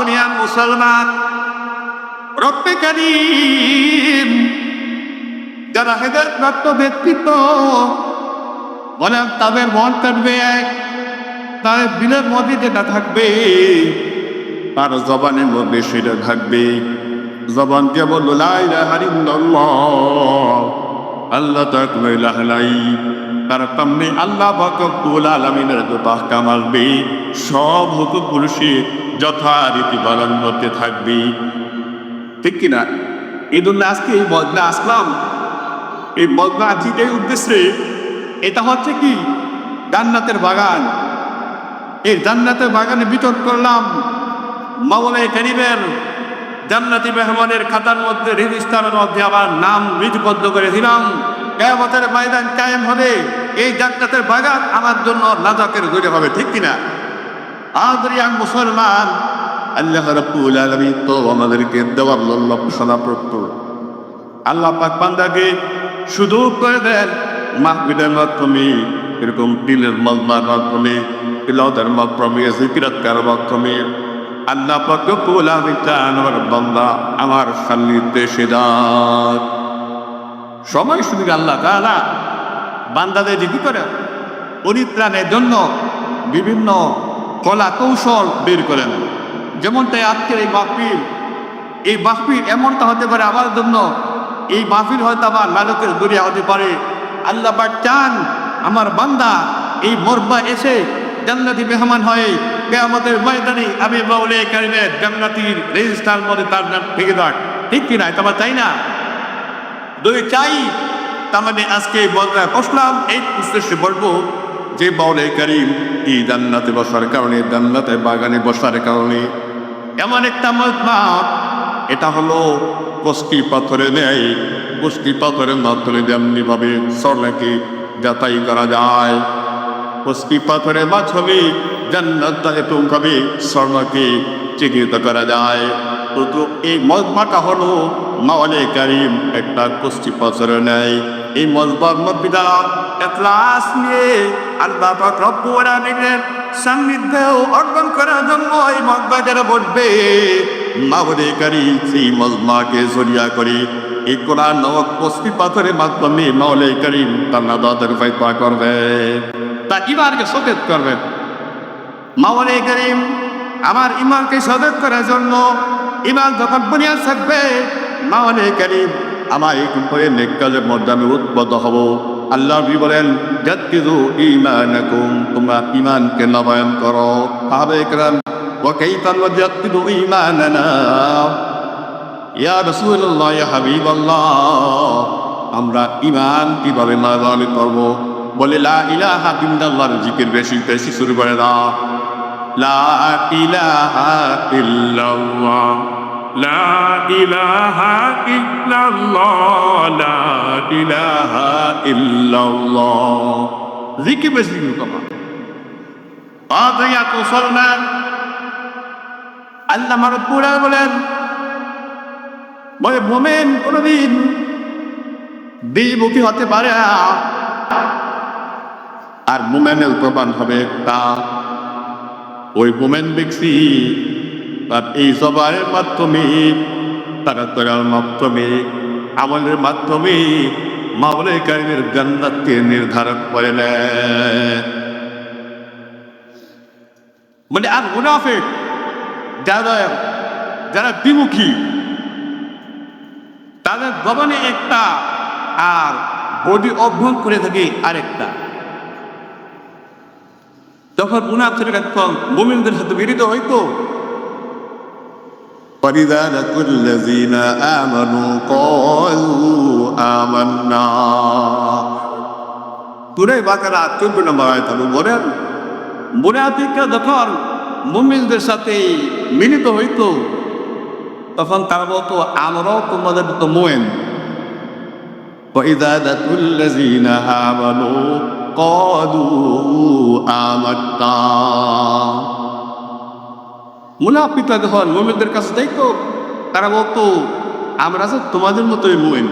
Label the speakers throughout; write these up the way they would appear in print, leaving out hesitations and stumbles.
Speaker 1: দুনিয়ার মুসলমান, রব্বে কারীম যারা হেদায়েতপ্রাপ্ত ব্যক্তিত্ব বলেন তাদের মন কাটবে এক, তাদের দিলের মধ্যে যেটা থাকবে তার জবানের মধ্যে সেটা থাকবে। জবান কেবল লা ইলাহা ইল্লাল্লাহ, আল্লাহ তাআলা কোনো ইলাহা নাই। তার সামনে আল্লাহ পাক রব্বুল আলামিনের যত আহকাম আসবে সব হুকুমগুলো সে যথারীতি পালন করতে থাকবে। ঠিক কিনা? এই জন্য আজকে এই মজনা আসলাম, এই মজনা আজকের উদ্দেশ্যে। এটা হচ্ছে কি জান্নাতের বাগান। এই জান্নাতের বাগানে বিতরণ করলাম মাওলানা কারীমের জান্নাতি মেহমানের খাতার মধ্যে রেজিস্টারের মধ্যে আমার নাম লিপিবদ্ধ করে দিলাম। কিয়ামতের ময়দান কায়েম হবে, এই জান্নাতের বাগান আমার জন্য নাজাতের গড়ি হবে। ঠিক কিনা? আদরিয়ান মুসলমান, আল্লাহ রাব্বুল আলামিন তো আমাদেরকে দেওয়ার জন্য ঘোষণাপ্রাপ্ত। আল্লাহ পাক বান্দাকে সুযোগ করে দেন মাহফিলের মাধ্যমে, এরকম দিলের মজমার মাধ্যমে, তিলাওয়াতের মাধ্যমে, জিকিরাতের মাধ্যমে আল্লাহ পাক রব্বুল আলামিন চান আমার বান্দা আমার সান্নিধ্যে এসে যাক। সময় সুযোগ আল্লাহ তাআলা বান্দাদের কি করে পরিত্রাণের জন্য বিভিন্ন কলা কৌশল বের করেন। যেমনটাই আজকের এই মাহফিল এমনটা হতে পারে আমার জন্য, এই মাহফিল হয়তো আমার নাজতের দরিয়া হতে পারে। আল্লাহ পাক চান আমার বান্দা এই মরবা এসে জান্নাতি মেহমান হয়ে কিয়ামতের ময়দানে আমি মাওলানা কারীমের জান্নাতির রেজিস্টার মধ্যে তার নাম থেকে যাক। ঠিক কিনা? এটা আমরা চাই না? দুই চাই। তার মানে আজকে বলতে বসলাম এই উদ্দেশ্যে বলবো যে মাওলানা কারীম এই জান্নাতে বসার কারণে, জান্নাতের বাগানে বসার কারণে এমন একটা মজমা, এটা হলো কষ্টি পাথরে নেয়। কষ্টি পাথরের মাধ্যমে যেমনি ভাবে স্বর্ণকে যাতাই করা যায়, কষ্টি পাথরের মাধ্যমে জান্নাতে ভাবে স্বর্ণকে চিহ্নিত করা যায়। তো এই মজমাটা হলো মাওলানা কারীম একটা কষ্টি পাথরে নেয়। এই মজমার মধ্যে যারা ইখলাস নিয়ে আল্লাহ পাক রব্বুল আলামিনের সান্নিধ্যে অর্জন করার জন্য এই মজমা যারা বসবে, মাওলানা কারীম সেই মজমাকে জড়িয়া করে এই কোরআন নামক কষ্টি পাথরের মাধ্যমে মাওলানা কারীম তার নাজাতের ফায়দা করবে, তা ইমানকে সতেজ করবেন। মাওলানা কারীম আমার ইমানকে সতেজ করার জন্য, ইমান যখন বুনিয়াদ থাকবে, মাওলানা কারীম আমার এই করে নেক কাজের মধ্যে আমি উদ্বুদ্ধ হব। আল্লাহ বলেন জাদ্দিদু ঈমানাকুম, তোমরা ঈমানকে নবায়ন করো। সাহাবায়ে কেরাম ওয়া কাইফা নুজাদ্দিদু ঈমানানা ইয়া রাসূলুল্লাহ ইয়া হাবিবাল্লাহ, আমরা ঈমান কিভাবে নবায়ন করব? বলে লা ইলাহা ইল্লাল্লাহর জিকির বেশি বেশি শুরু করে দাও। লা ইলাহা ইল্লাল্লাহ, লা ইলাহা ইল্লাল্লাহ, লা ইলাহা ইল্লাল্লাহ। জিকির বেশি করবা। আদরিয়া মুসলমান, আল্লাহ রাব্বুল আলামিন বলে মুমিন কোনদিন দ্বিমুখী হতে পারে না। আর মুমিনের প্রমাণ হবে একটা, ওই মুমিন ব্যক্তি তার এই জবানের মাধ্যমে, তার তরার মাধ্যমে, আমলের মাধ্যমে মাওলানা কারীমের জান্নাতকে নির্ধারণ করে নেয়। মানে আর মুনাফিক যারা দ্বিমুখী, তাদের জবানে একটা আর বডি অভ্যঙ্গ করে থাকে আরেকটা। যখন মুনাফিক একদম মুমিনদের সাথে মিলিত হইতো, وَإِذَا لَقُوا الَّذِينَ آمَنُوا قَالُوا آمَنَّا। সূরা বাকারা 14 নম্বর আয়াত বলেন মুনাফিকরা যখন মুমিনদের সাথে মিলিত হইতো তখন তারা বলতো আমরাও তোমাদের মতো মুমিন। وَإِذَا لَقُوا الَّذِينَ آمَنُوا قَالُوا آمَنَّا। মুনাফিকরা যখন মুমিনদের কাছে যাইতো তারা বলতো আমরা তো তোমাদের মতোই মুমিন।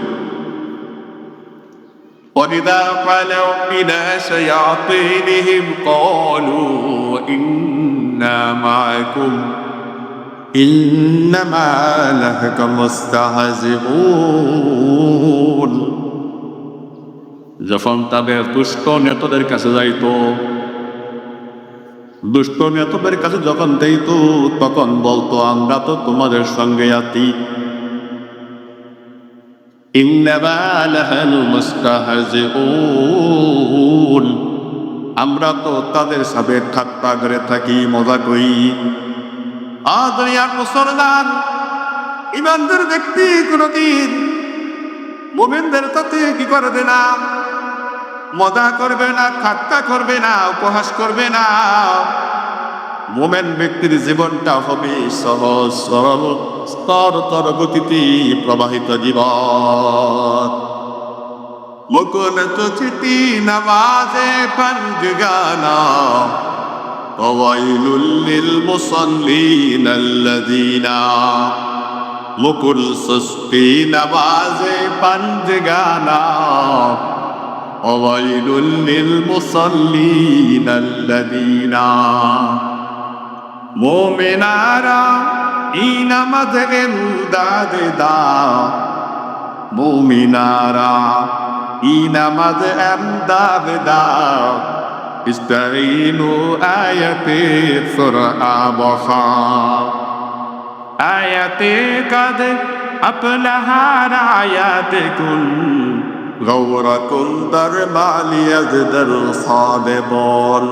Speaker 1: وَإِذَا خَلَوْا إِلَى شَيَاطِينِهِمْ قَالُوا إِنَّا مَعَكُمْ إنما نحن مستهزئون যখন তাদের দুষ্ট নেতাদের কাছে যাইতো, দুষ্ট নেতাদের কাছে যখন যাইতো তখন বলতো আমরা তো তোমাদের সঙ্গে আছি। ইন্নামা নাহনু মুস্তাহজিউন, আমরা তো তাদের সাথে ঠাট্টা করে থাকি, মজা করি। দুনিয়ার মুসলমান ইমানদার ব্যক্তি কোনদিন মুমিনদের সাথে কি করবে না? মজা করবে না, ঠাট্টা করবে না, উপহাস করবে না। মুমিন ব্যক্তির জীবনটা হবে সহজ সরল স্তরতর গতিতে প্রবাহিত জীবন। মুকুল তো চিতি নামাজে পঞ্জগানা ওয়াইলুল লিল মুসাল্লিন আল্লাযীনা, মুকুল সুস্তি নামাজে পঞ্জগানা ওয়াইলুল লিল মুসাল্লিন আল্লাযীনা। মুমিনারা এই নামাজে ইমদাদ দাও, মুমিনারা এই নামাজে ইমদাদ দাও। ইস্তাঈনু আয়াতে সুরা বখা, আয়াতে কাদ আপলাহা আয়াতুল গৌরাকুল দারমালিয়াজদার সাদেবন।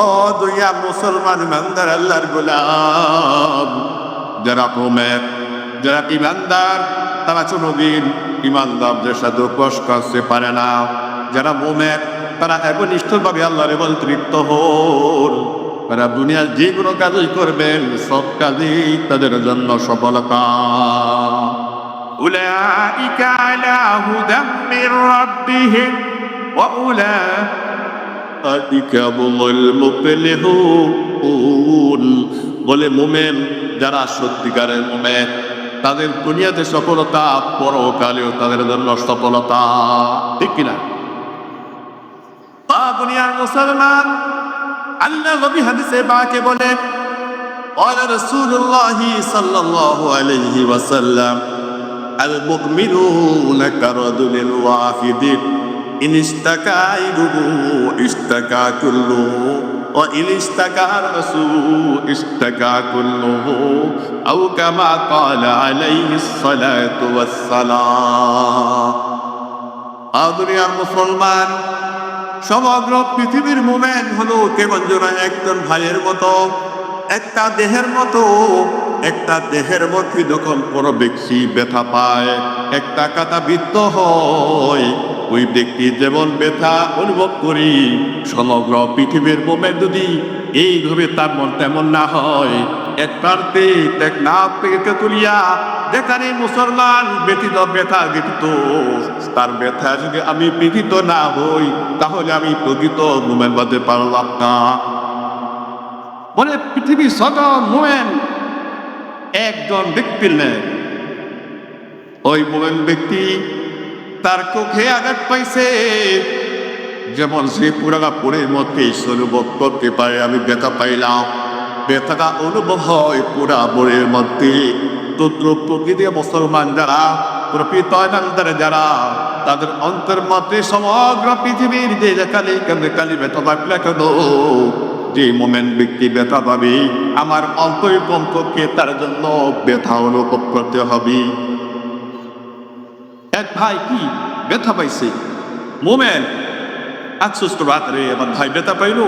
Speaker 1: ও দুনিয়া মুসলমান ইমানদার আল্লাহর গোলাম, যারা মুমিন, যারা ইমানদার, তারা কোনোদিন ইমানদারদের সাথে উপহাস করতে পারে না। যারা মুমিন তারা একনিষ্ঠভাবে আল্লাহর ইবাদতে তৃপ্ত হন। তারা দুনিয়ার যে কোনো কাজই করবেন, সব কাজেই তাদের জন্য সফলতা। উলাইকা আলা হুদাম মির রাব্বিহিম ওয়া উলাইকা হুমুল মুফলিহুন। বলে মুমিন যারা সত্যিকারের মুমিন, তাদের দুনিয়াতে সফলতা, পরকালেও তাদের জন্য সফলতা। ঠিক কিনা? দুনিয়ার মুসলমান, আল্লাহ নবী হাদিসে পাকে বলেন, قال رسول الله صلى الله عليه وسلم المؤمنون كرجل واحد إن اشتكى عينه اشتكى كله وإن اشتكى رأسه اشتكى كله أو كما قال عليه الصلاة والسلام। দুনিয়ার মুসলমান, সমগ্র পৃথিবীর মুমিন হলো কেবল যেন একজন ভাইয়ের মতো, একটা দেহের মতো। একটা দেহের মধ্যে যখন কোনো ব্যক্তি ব্যথা পায়, একটা কাটা বিদ্ধ হয়, ওই ব্যক্তি যেমন ব্যথা অনুভব করি, সমগ্র পৃথিবীর মুমিন যদি এইভাবে তার মন তেমন না হয়, এক প্রান্তে এক নাক থেকে তুলিয়া যেখানে মুসলমান ব্যতীত ব্যথা ব্যতীত, তার ব্যথা যদি আমি ব্যতীত না হই, তাহলে আমি প্রকৃত মুমিন হতে পারলাম না। বলে পৃথিবীর সকল মুমিন একজন ব্যক্তির নেই। ওই মুমিন ব্যক্তি তার চোখে আঘাত পাইছে, যেমন সে পুরা পুরের মধ্যে অনুভব করতে পারে আমি ব্যথা পাইলাম। ব্যথাটা অনুভব হয় পুরা পুরের মধ্যে। প্রকৃতি মুসলমান যারা, প্রকৃত ইমানদার যারা, তাদের অন্তর মধ্যে সমগ্র পৃথিবীর যে যেখানে ব্যথা পাবে কেন, যে মোমেন ব্যক্তি ব্যথা পাবে, আমার অন্তরের কমপক্ষে তার জন্য ব্যথা অনুভব করতে হবে। এক ভাই কি ব্যথা পাইছে, মোমেন আফসোস করবো, রে আমার ভাই ব্যথা পাইল,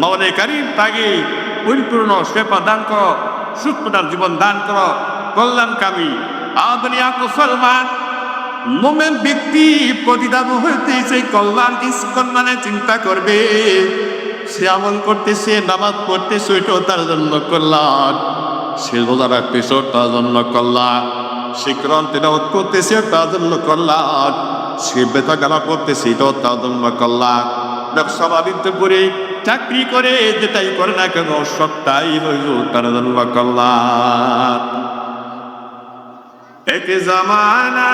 Speaker 1: মাওলানা কারীম তাকে পরিপূর্ণ সেবা দান কর, সুখদার জীবন দান কর, কল্যাণকামী। দুনিয়া মুসলমান মোমেন ব্যক্তি প্রতিটা মুহূর্তে সেই কল্যাণে চিন্তা করবে। সে আমল করতেছে, নামাজ পড়তেছে, ওইটাও তার জন্য কল্যাণ। সে রোজা রাখতেছে, তার জন্য কল্যাণ। সে কোরআন তিলাওয়াত করতেছে, তার জন্য কল্যাণ। সে বেতা গালা করতেছে, এটাও তার জন্য কল্যাণ। ব্যবসা বাণিজ্য করে, চাকরি করে, যেটাই করে না কেন, সবটাই হইল তার জন্য কল্যাণ। এক জামানা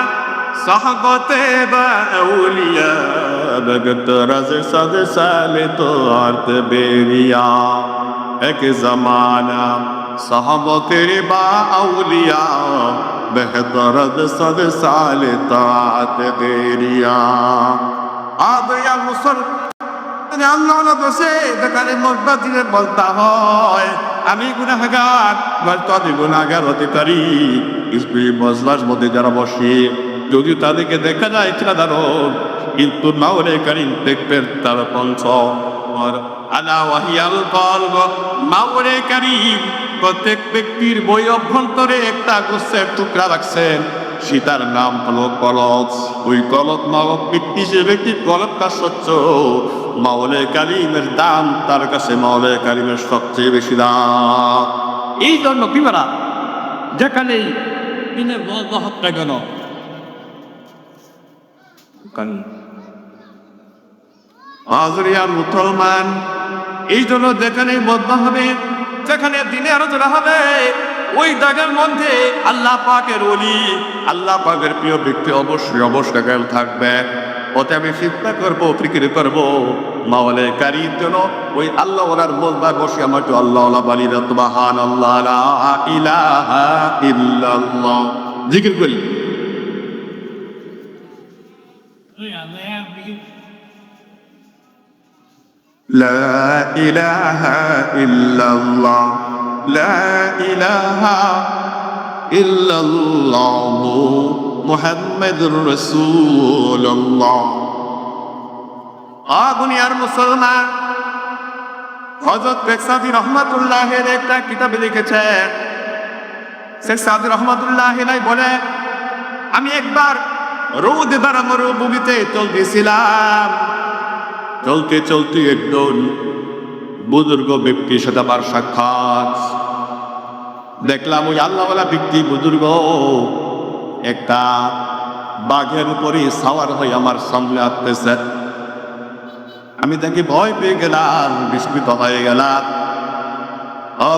Speaker 1: সাহবতে বা আউলিয়া ভগত রাজ সাদ সালে তো আর্ত বেরিয়া। এক জামানা সাহাবতের বা আউলিয়া বেহতরদ সদ সালে তাত দেরিয়া আদয়া মুসল আল্লাহ বসে যেখানে মসজিদে বলতে হয় আমি গুনাহগার বলতে গুনাহগার হতে পারি মজলার মধ্যে যারা বসে যদি তাদেরকে দেখা যায় সাধারণ কিন্তু মাওলে কারীম দেখবেন তার পঞ্চ আলা ওয়াহিয়াল কলব মাওলে কারীম প্রত্যেক ব্যক্তির বই অভ্যন্তরে একটা গোছের টুকরা রাখছেন সীতার নাম হলো কলব ওই কলব মাওলা ব্যক্তি যে ব্যক্তির কলবটা স্বচ্ছ মাওলে কারীমের দাম তার কাছে মাওলে কারীমের সবচেয়ে বেশি দাম এই জন্য কি বলা যেখানেই দিনের বলতে হত্যা কেন মুসলমান এই জন্য যেখানে বদ্ধ হবে যেখানে দিনে আলোচনা হবে ওই জায়গার মধ্যে আল্লাহ পাকের ওলি আল্লাহ পাকের প্রিয় ব্যক্তি অবশ্যই অবশ্যই থাকবে ওতে আমি চিন্তা করবো ফিকির করবো মাওলে কারীম যেন ওই আল্লাহ ওলার বলবার বসে আমার তো আল্লাহ বালি সুবহান আল্লাহ লা ইলাহা ইল্লাল্লাহ জিকির করি لا إله إلا الله لا إله إلا الله محمد رسول الله দুনিয়ার মুসলমান হযরত শেখ সাদী রহমাতুল্লাহের একটা কিতাবে লিখেছেন শেখ সাদী রহমাতুল্লাহ বলে আমি একবার রোদ দ্বারা মরুভূমিতে চলতেছিলাম চলতে চলতে একজন বুজুর্গ ব্যক্তির সাথে আমার সাক্ষাৎ দেখলাম ওই আল্লাহওয়ালা ব্যক্তি বুজুর্গ একটা বাঘের উপরে সাওয়ার হয়ে আমার সামনে আসতেছে আমি তাকে ভয় পেয়ে গেলাম বিস্মিত হয়ে গেলাম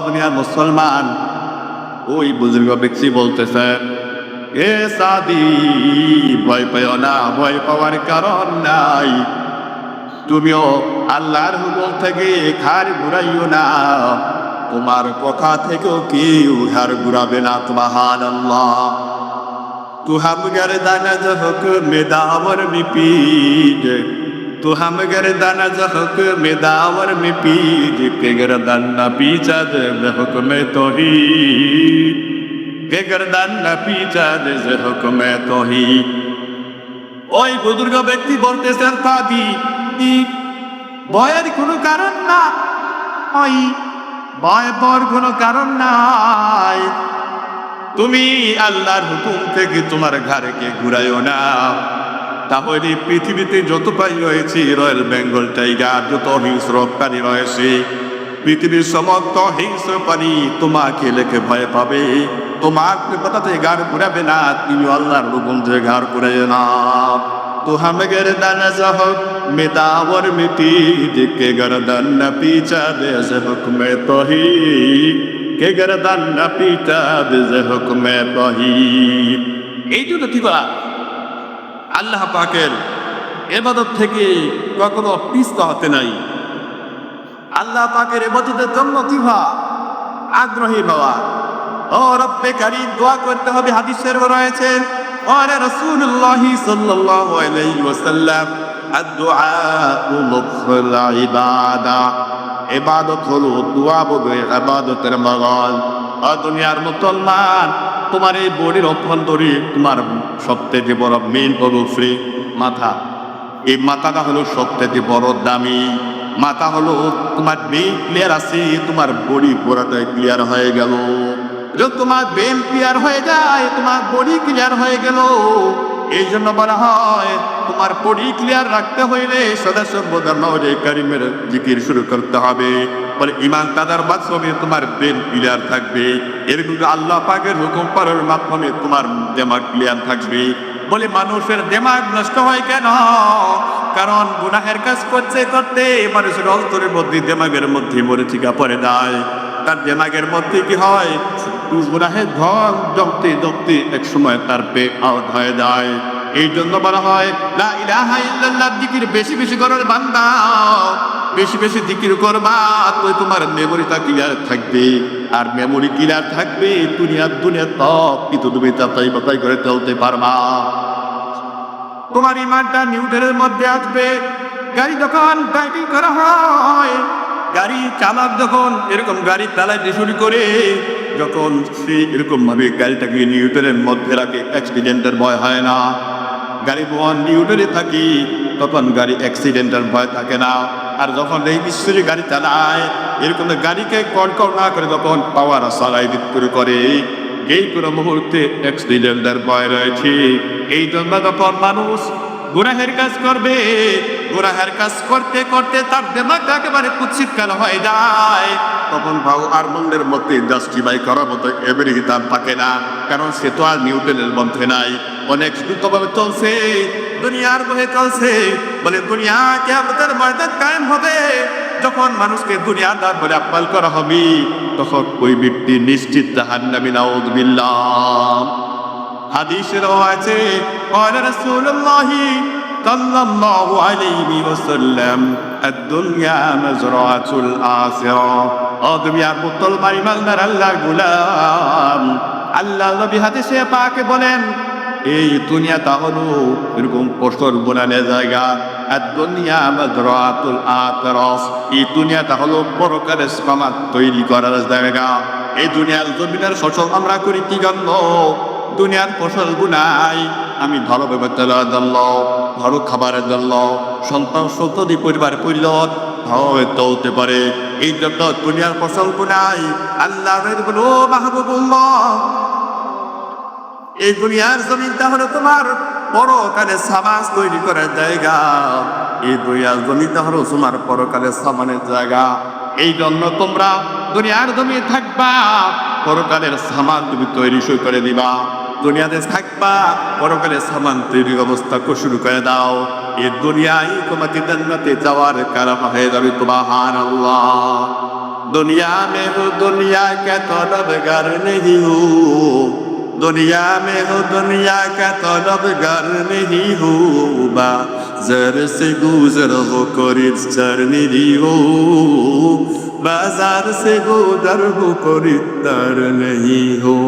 Speaker 1: দুনিয়ার মুসলমান ওই বুজুর্গ ব্যক্তি বলতেছে এ সাদি ভয় পেও না ভয় পাওয়ার কারণ নাই তুমিও আল্লাহর হুকুম থেকে ঘাড় ঘুরাইও না তোমার কথা থেকেও কেউ ঘাড় ঘুরাবে না সুবহানাল্লাহ तू हम गर्दन जो हुक्म दावर में पीज तू हम गर्दन जो हुक्म दावर में पीज के गर्दन न पीछा दे हुक्म तौहीद के गर्दन न पीछा दे हुक्म तौहीद ওই বুজুর্গ ব্যক্তি বলতেছেন সাদি ভয়ের কোনো কারণ না ওই ভয় পাওয়ার কোনো কারণ নাই তুমি আল্লাহর হুকুম থেকে তোমার ঘাড়কে ঘুরাইও না তাহলে পৃথিবীতে যত প্রাণী রয়েছে রয়্যাল বেঙ্গল টাইগার যত হিংস্র প্রাণী রয়েছে পৃথিবীর সমস্ত হিংস্র প্রাণী তোমাকে লেখে ভয় পাবে তোমার কথাতে ঘাড় ঘুরাবে না তুমি আল্লাহর হুকুম থেকে ঘাড় ঘুরাইও না तो हम गर्दन जहक में दावर मिट्टी के गर्दन न पीछा दे हुक्म तौहीद के गर्दन न पीछा दे हुक्म तौहीद এই জন্য কি বলা আল্লাহ পাকের ইবাদত থেকে কখনো পিছপা হতে নাই আল্লাহ পাকের ইবাদতের জন্য কিভা আগ্রহী হওয়া ও রব্বে কারীম দোয়া করতে হবে হাদিসের রয়েছে قال رسول الله صلى الله عليه وسلم الدعاء مخ العبادة ইবাদত হলো দোয়া বলে ইবাদতের মগজ দুনিয়ার মুসলমান তোমার এই বডির অভ্যন্তরে তোমার সবথেকে বড় মেইন হলো ফ্রি মাথা এই মাথাটা হলো সবথেকে বড় দামি মাথা হলো তোমার মেইন ক্লিয়ার আছে তোমার বডি পুরোটাই ক্লিয়ার হয়ে গেল যদি তোমার ব্রেন ক্লিয়ার হয়ে যায় তোমার বডি ক্লিয়ার হয়ে গেল এই জন্য বলা হয় তোমার বডি ক্লিয়ার রাখতে হইলে সদস্য মাওলে কারীমের জিকির শুরু করতে হবে বলে ঈমান তাদার মাধ্যমে তোমার ব্রেন ক্লিয়ার থাকবে এরকম আল্লাহ পাকের হুকুম পালনের মাধ্যমে তোমার দিমাগ ক্লিয়ার থাকবে বলে মানুষের দিমাগ নষ্ট হয় কেন কারণ গুনাহের কাজ করতে করতে মানুষের অন্তরের মধ্যে দিমাগের মধ্যে মরিচিকা পড়ে যায় তার দিমাগের মধ্যে কি হয় গুনাহের ধন জমতে জমতে এক সময় তার পেট আউট হয়ে যায় এই জন্য বলা হয় লা ইলাহা ইল্লাল্লাহ জিকির বেশি বেশি করার বান্দা বেশি বেশি জিকির করবা তো তোমার মেমোরিটা ক্লিয়ার থাকবে আর মেমোরি ক্লিয়ার থাকবে, দুনিয়ার সব কিন্তু তুমি তাতাই বাতাই করে চলতে পারবা। তোমার ইমানটা নিউট্রালের মধ্যে আসবে। গাড়ি যখন ড্রাইভিং করা হয়, গাড়ি চালক যখন এরকম গাড়ি চালাইতে শুরু করে, যখন সে এরকম ভাবে গাড়িটাকে নিউট্রালের মধ্যে রাখে, অ্যাক্সিডেন্টের ভয় হয় না। গাড়ি যখন নিউট্রালে থাকি তখন গাড়ি অ্যাক্সিডেন্টের ভয় থাকে না। আর যখন এই বিশ্বের গাড়ি চালায়, এরকম গাড়িকে কন্ট্রোল না করে যখন পাওয়ার চালাই শুরু করে, এই কোনো মুহূর্তে অ্যাক্সিডেন্টের ভয় রয়েছে। এই জন্য যখন মানুষ গুনাহের কাজ করবে, গুনাহের কাজ করতে করতে তার দেমাগটা একেবারে কুৎসিতকাল হয়ে যায়, তখন ভাও আর মনের মধ্যে জাস্টিফাই করার মতো এবারে তার থাকে না, কারণ সে তো আর নিউটনের মধ্যে নাই। অনেক দ্রুতভাবে চলছে, দুনিয়ার বহে চলছে, বলে দুনিয়া কিয়ামতের ময়দান কায়েম হবে। যখন মানুষকে দুনিয়াদার বলে আপ্যায়ন করা হবে, তখন ওই ব্যক্তি নিশ্চিত জাহান্নামী, নাউযুবিল্লাহ। হাদিসেরও আছে, ক্বালা রাসূলুল্লাহ সাল্লাল্লাহু আলাইহি ওয়াসাল্লাম, আদ-দুনিয়া মাজরাতুল আখিরাহ। ও দুনিয়ার মুসলমান ইমানদার আল্লাহর গোলাম, আল্লাহ নবী হাদিসে পাকে বলেন, এই দুনিয়াটা হলো এরকম ফসল বোনানোর জায়গা। আদ-দুনিয়া মাজরাতুল আখিরাহ, এই দুনিয়াটা হলো পরকালের সমাজ তৈরি করার জায়গা। এই দুনিয়ার জমিনের ফসল আমরা করি কি জন্য? দুনিয়ার ফসল গুনাই আমি ভালো ব্যবহার জন্য, ভালো খাবারের জন্য, সন্তান সন্ততি পরিবার পরিলত হয়তো হতে পারে। এই জন্য দুনিয়ার ফসল গুনাই। আল্লাহ বলো, মাহবুবুল্লাহ, এই দুনিয়ার জমিনটা হলো তোমার পরকালের সামাজ তৈরি করার জায়গা। এই দুনিয়ার জমিনটা হলো তোমার পরকালের সামানের জায়গা। এই জন্য তোমরা দুনিয়ার জমি থাকবা, পরকালের সামান তুমি তৈরি করে দিবা। দুনিয়াতে থাকবা, পরকালের সামান তৈরির অবস্থা শুরু করে দাও। এই দুনিয়ায় তোমাকে জান্নাতে যাওয়ার কারণ হয়ে যাবে। সুবহানাল্লাহ। दुनिया में हो दुनिया का तलबगार नहीं हो, दुनिया में हो दुनिया का तलबगार नहीं हो, बाजार से गुजर हो खरीदार नहीं हो, बाजार से गुजर हो खरीदार नहीं हो।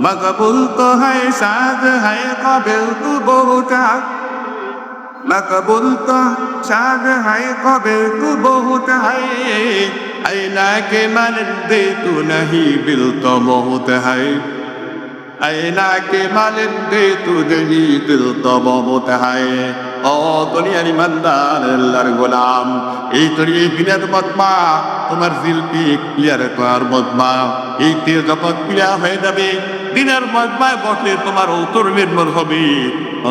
Speaker 1: मकबूल तो है शाद है काबिल तो बहुत, मकबूल तो शाद है काबिल तो बहुत है, ऐना के मन दे तू नहीं बिल तो बहुत है, ऐना के मन दे तू नहीं दिल तो बहुत है। ও দুনিয়ার ইমানদার আল্লাহর গোলাম, এই দুনিয়ার দিনের বদমা তোমার জিলপি ক্লিয়ার করার বদমা, এই তেল যখন ক্লিয়ার হয়ে যাবে, দিনের বদমায় বসলে তোমার অন্তর নির্মল হবে।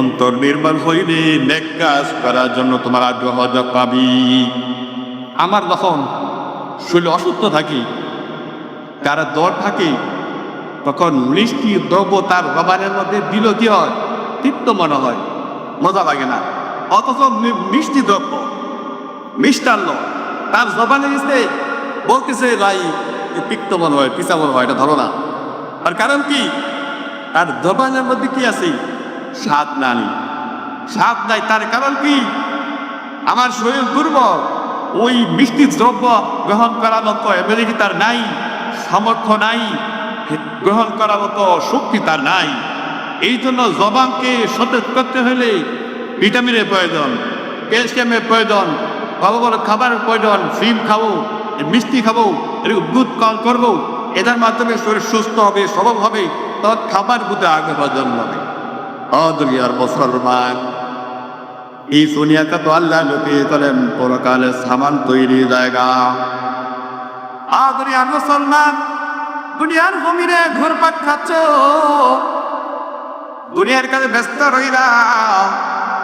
Speaker 1: অন্তর নির্মল হইলে নেক কাজ করার জন্য তোমার আগ্রহ পাবি। আমার যখন শরীর অসুস্থ থাকি, কার জ্বর থাকে, তখন মিষ্টি দ্রব্য তার জবানের মধ্যে দিল কি হয়? তৃপ্ত মনে হয়, মজা লাগে না। অথচ মিষ্টি দ্রব্য, মিষ্টান্ন তার জবানে এসে বলতেছে ভাই পিক্ত মনে হয়, পিসা মনে হয়, এটা ধরো না। আর কারণ কি? তার জবানের মধ্যে কি আছে? স্বাদ নাই, স্বাদ নাই। তার কারণ কি? আমার শরীর দুর্বল, ওই মিষ্টি দ্রব্য গ্রহণ করার মতো এবিলিটি তার নাই, সামর্থ্য নাই, গ্রহণ করার মতো শক্তি তার নাই। এই জন্য জবানকে সতেজ করতে হলে ভিটামিনের প্রয়োজন, ক্যালসিয়ামের প্রয়োজন, ভালো ভালো খাবারের প্রয়োজন। ডিম খাবো, মিষ্টি খাবো, এরকম দুধ কল করবো, এটার মাধ্যমে শরীর সুস্থ হবে, সবল হবে, তখন খাবার বুঝে আগ্রহ জন্মাবে। দুনিয়ার মুসলমান, এই দুনিয়াটা তো আল্লাহ লোকে করেন পরকালের সামান তৈরি জায়গা। দুনিয়ার মুসলমান, দুনিয়ার জমিনে ঘুরপাক খাচ্ছ, দুনিয়ার কাছে ব্যস্ত রইলা,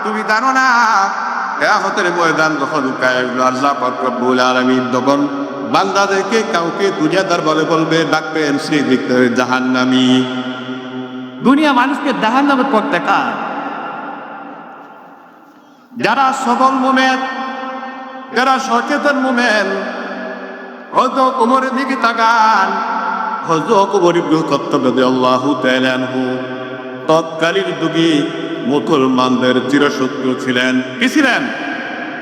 Speaker 1: তুমি জানো না কিয়ামতের ময়দান যখন আল্লাহ পাক রব্বুল আলামিন তখন বান্দাদেরকে কাউকে দুনিয়াদার বলে বলবে, ডাকবেন সেই দিকে জাহান্নামী। দুনিয়া মানুষকে জাহান্নামে পড়তে কার? যারা সবল মোমেন, যারা সচেতন মোমেন, হযরত ওমরের দিকে তাকান। হযরত ওমর ইবনে খাত্তাব রাদিয়াল্লাহু তাআলা আনহু তৎকালীন যুগে মুসলমানদের চিরশত্রু ছিলেন। কি ছিলেন?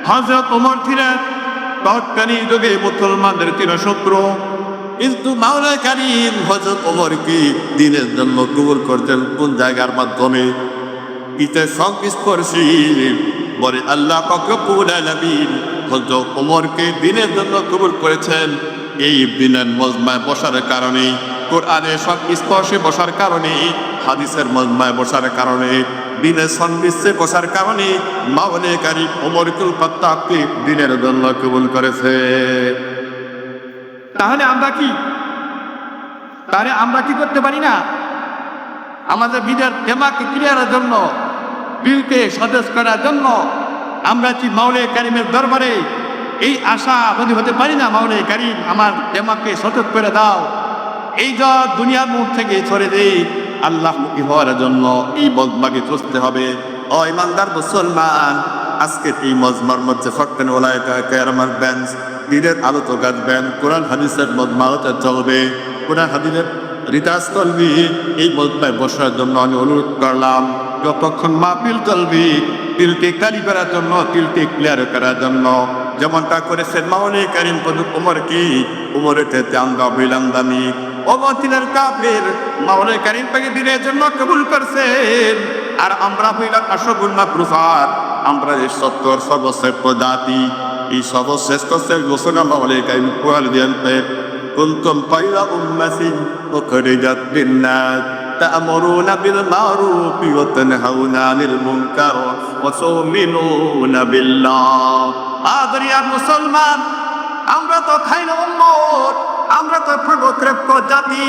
Speaker 1: হযরত ওমর ছিলেন তৎকালীন যুগে মুসলমানদের চিরশত্রু। কিন্তু মাওলানা কারীম হযরত ওমরকে দ্বীনের জন্য কবুল করতেন কোন জায়গার মাধ্যমে? ইতে সংস্পর্শী বলে আল্লাহ পাক রব্বুল আলামিন হযরত ওমরকে দ্বীনের জন্য কবুল করেছেন এই দ্বীনের মজমায় বসার কারণে, কোরআনের সংস্পর্শে বসার কারণে, হাদিসের মজমায় বসার কারণে, দ্বীনের সংস্পর্শে বসার কারণে মাওলানা কারীম ওমর ইবনুল খাত্তাবকে দ্বীনের জন্য কবুল করেছে। তাহলে আমরা কি করতে পারি না? আমাদের বিদের দেমাগকে ক্লিয়ারের জন্য, দিলকে সতেজ করার জন্য আমরা কি মাওলানা কারীমের দরবারে এই আশাবাদী হতে পারি না? মাওলানা কারীম আমার দেমাগকে সতেজ করে দাও, এই যা দুনিয়ার মুখ থেকে ছড়ে দেই, আল্লাহমুখী হওয়ার জন্য এই মজমাকে চলতে হবে। ও ইমানদার মুসলমান, আজকে এই মজমার মধ্যে ফকতেন ওলাইকা কেরামার বেঞ্চ দিনের আলোচক আসবেন, কোরআন হাদিসের মজমাতে চলবে, কোরআন হাদিসের রিতাজ চলবি। এই মজমায় বসার জন্য আমি অনুরোধ করলাম, যতক্ষণ মাহফিল চলবি দিলকে কালি করার জন্য, দিলকে ক্লিয়ার করার জন্য, যেমনটা করেছেন মাওলানা কারীম ওমরকে, ওমরের থেকে আমরা বিলাম দামি অবতিলের কাফের মাওলানা কারীম পাকে দিনের জন্য কবুল করছেন। আর আমরা হইলাম আশগুল মাকরুফাত, আমরা এই সত্তর সর্বশ্রেষ্ঠ জাতি, এই সর্বশ্রেষ্ঠ ঘোষণা মাওলানা কারীম কোরআন দিয়েছে, কুনতুম খায়রা উম্মাতিন উখরিজাত লিন-নাস তা'মুরুনা বিল মা'রুফি ওয়া তানহাউনা আনিল মুনকার ওয়া তু'মিনুনা বিল্লাহ। আদরিয়ার মুসলমান, আমরা তো খায়রা উম্মত, আমরা তো প্রগতরেপ্য জাতি।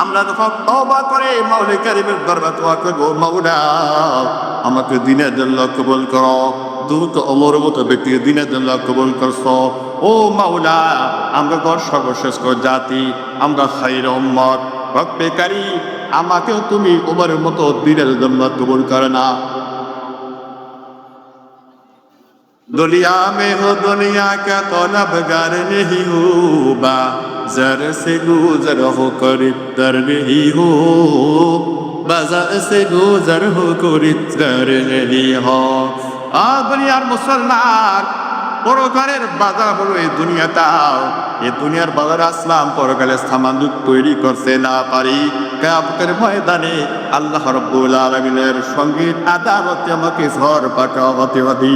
Speaker 1: আমরা যখন তওবা করে মাওলানা কারীমের দরবারে দোয়া করব, মাওলা আমাকে দ্বীনের জন্য কবুল করো, তুমি তো ওমরের মতো ব্যক্তিকে দ্বীনের জন্য কবুল করছো। ও মাওলা, আমরা তো সর্বশ্রেষ্ঠ জাতি, আমরা খায়রা উম্মত, রব্বে কারীম আমাকেও তুমি ওমরের মতো দ্বীনের জন্য কবুল করো না। दुनिया में हो दुनिया का तलबगार नहीं हो, बाज़ार से गुजर हो खरीदार नहीं हो, बाज़ार से गुजर हो खरीदार नहीं हो। দুনিয়ার মুসলমান, পরকালের বাজার হলো এই দুনিয়াটা। এই দুনিয়ার বাজার আসলাম পরকালের সামান তৈরি করতে না পারি, কিয়ামতের ময়দানে আল্লাহ রাব্বুল আলামিনের সঙ্গে আদালতে আমাকে ঝড় পাকা হতে হবে।